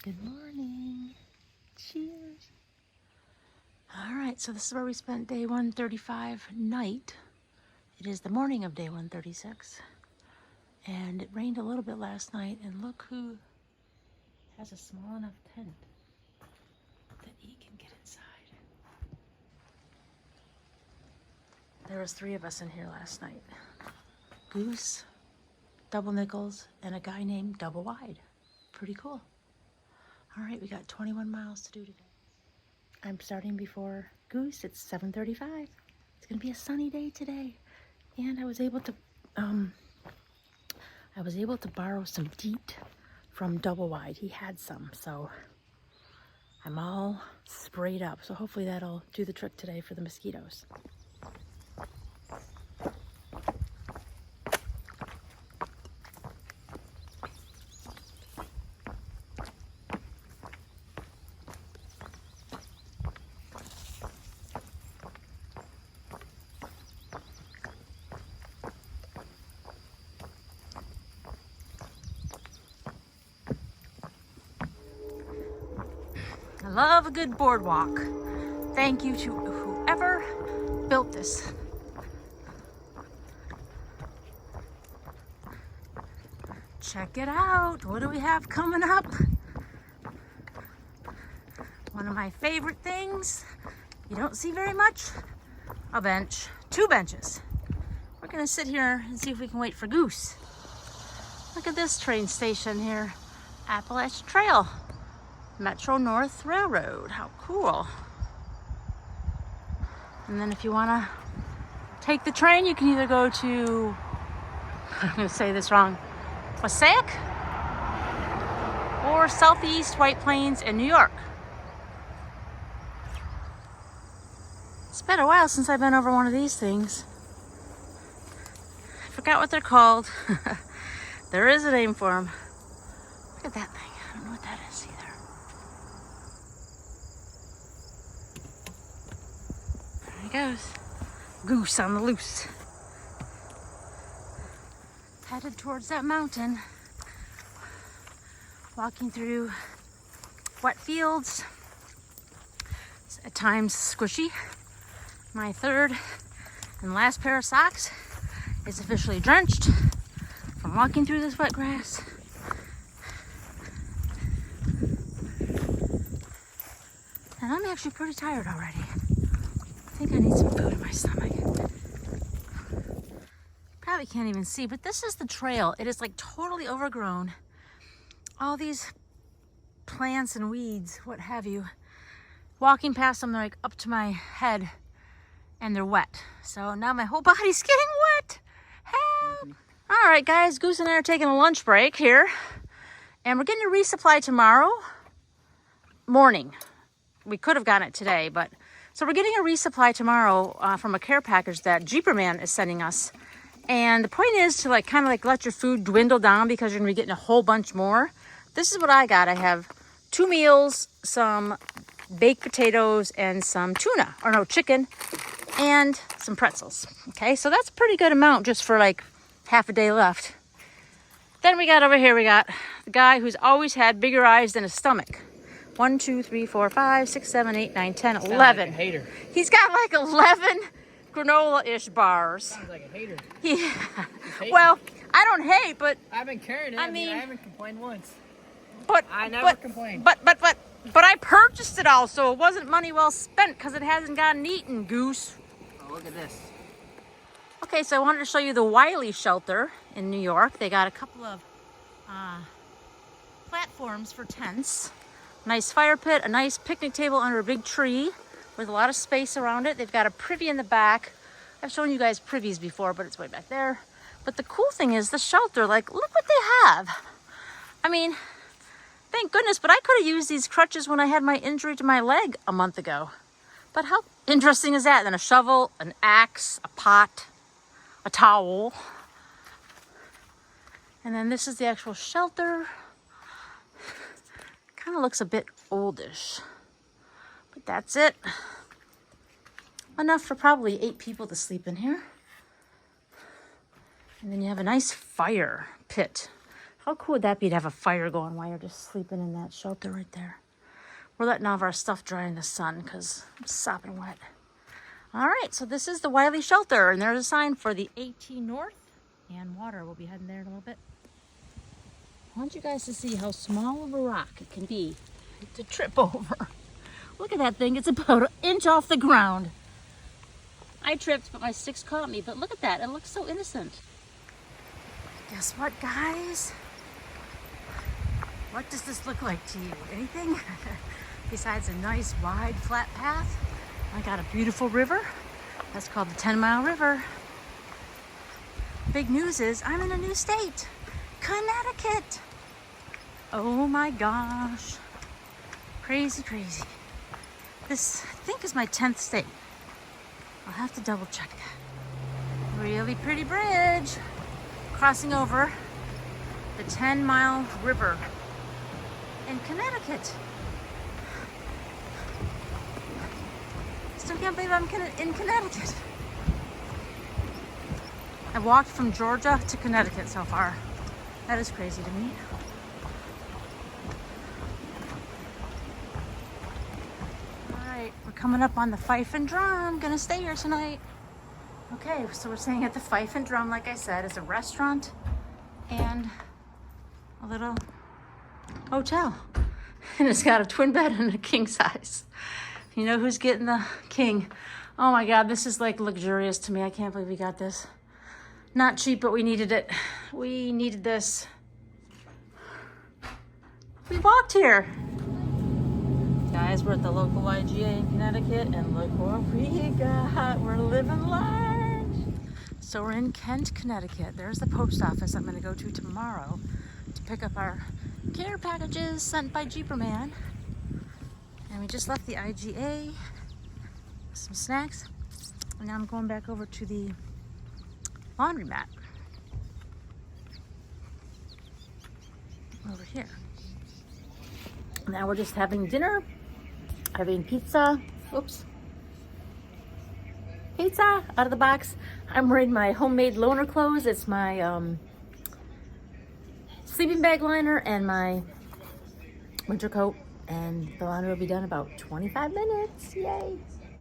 Good morning. Cheers. All right, so this is where we spent day 135 night. It is the morning of day 136. And it rained a little bit last night, and look who has a small enough tent that he can get inside. There was 3 of us in here last night. Goose, Double Nickels, and a guy named Double Wide. Pretty cool. All right, we got 21 miles to do today. I'm starting before Goose. It's 7:35. It's gonna be a sunny day today, and I was able to borrow some DEET from Double Wide. He had some, so I'm all sprayed up. So hopefully that'll do the trick today for the mosquitoes. I love a good boardwalk. Thank you to whoever built this. Check it out. What do we have coming up? One of my favorite things you don't see very much, a bench. 2 benches. We're gonna sit here and see if we can wait for Goose. Look at this train station here, Appalachian Trail. Metro North Railroad. How cool. And then if you want to take the train, you can either go to, I'm going to say this wrong, Passaic or Southeast White Plains in New York. It's been a while since I've been over one of these things. I forgot what they're called. There is a name for them. Look at that thing. I don't know what that is either. There he goes. Goose on the loose. Headed towards that mountain. Walking through wet fields. It's at times squishy. My 3rd and last pair of socks is officially drenched from walking through this wet grass. And I'm actually pretty tired already. I think I need some food in my stomach. Probably can't even see, but this is the trail. It is like totally overgrown. All these plants and weeds, what have you. Walking past them, they're like up to my head and they're wet. So now my whole body's getting wet. Help! All right, guys, Goose and I are taking a lunch break here. And we're getting a resupply tomorrow morning. We could have gotten it today, but so we're getting a resupply tomorrow from a care package that Jeeper Man is sending us. And the point is to kind of let your food dwindle down because you're gonna be getting a whole bunch more. This is what I got. I have 2 meals, some baked potatoes, and some chicken, and some pretzels. Okay, so that's a pretty good amount just for half a day left. Then we got over here, we got the guy who's always had bigger eyes than his stomach. 1, 2, 3, 4, 5, 6, 7, 8, 9, 10, 11. Like a hater. He's got 11 granola-ish bars. Sounds like a hater. Yeah. Well, I don't hate, but I've been carrying it. I mean, I haven't complained once. But I never complain. But I purchased it all, so it wasn't money well spent because it hasn't gotten eaten, Goose. Oh, look at this. Okay, so I wanted to show you the Wiley shelter in New York. They got a couple of platforms for tents. Nice fire pit, a nice picnic table under a big tree with a lot of space around it. They've got a privy in the back. I've shown you guys privies before, but it's way back there. But the cool thing is the shelter, look what they have. I mean, thank goodness, but I could have used these crutches when I had my injury to my leg a month ago. But how interesting is that? Then a shovel, an axe, a pot, a towel. And then this is the actual shelter. Kind of looks a bit oldish, but that's it. Enough for probably 8 people to sleep in here. And then you have a nice fire pit. How cool would that be to have a fire going while you're just sleeping in that shelter right there? We're letting all of our stuff dry in the sun because it's sopping wet. All right, so this is the Wiley shelter, and there's a sign for the AT North and water. We'll be heading there in a little bit. I want you guys to see how small of a rock it can be to trip over. Look at that thing. It's about an inch off the ground. I tripped, but my sticks caught me. But look at that. It looks so innocent. Guess what, guys? What does this look like to you? Anything? Besides a nice, wide, flat path, I got a beautiful river. That's called the 10-Mile River. Big news is I'm in a new state, Connecticut. Oh my gosh. Crazy, crazy. This, I think, is my 10th state. I'll have to double check that. Really pretty bridge crossing over the 10-Mile River in Connecticut. Still can't believe I'm in Connecticut. I walked from Georgia to Connecticut so far. That is crazy to me. We're coming up on the Fife Drum. Gonna stay here tonight. Okay, so we're staying at the Fife Drum, like I said. It's a restaurant and a little hotel. And it's got a twin bed and a king size. You know who's getting the king? Oh my God, this is like luxurious to me. I can't believe we got this. Not cheap, but we needed it. We needed this. We walked here. Guys, we're at the local IGA in Connecticut, and look what we got. We're living large. So we're in Kent, Connecticut. There's the post office I'm gonna go to tomorrow to pick up our care packages sent by Jeeperman. And we just left the IGA, some snacks, and now I'm going back over to the laundromat over here. Now we're just having dinner. Having pizza. Oops. Pizza out of the box. I'm wearing my homemade loner clothes. It's my sleeping bag liner and my winter coat. And the laundry will be done in about 25 minutes. Yay.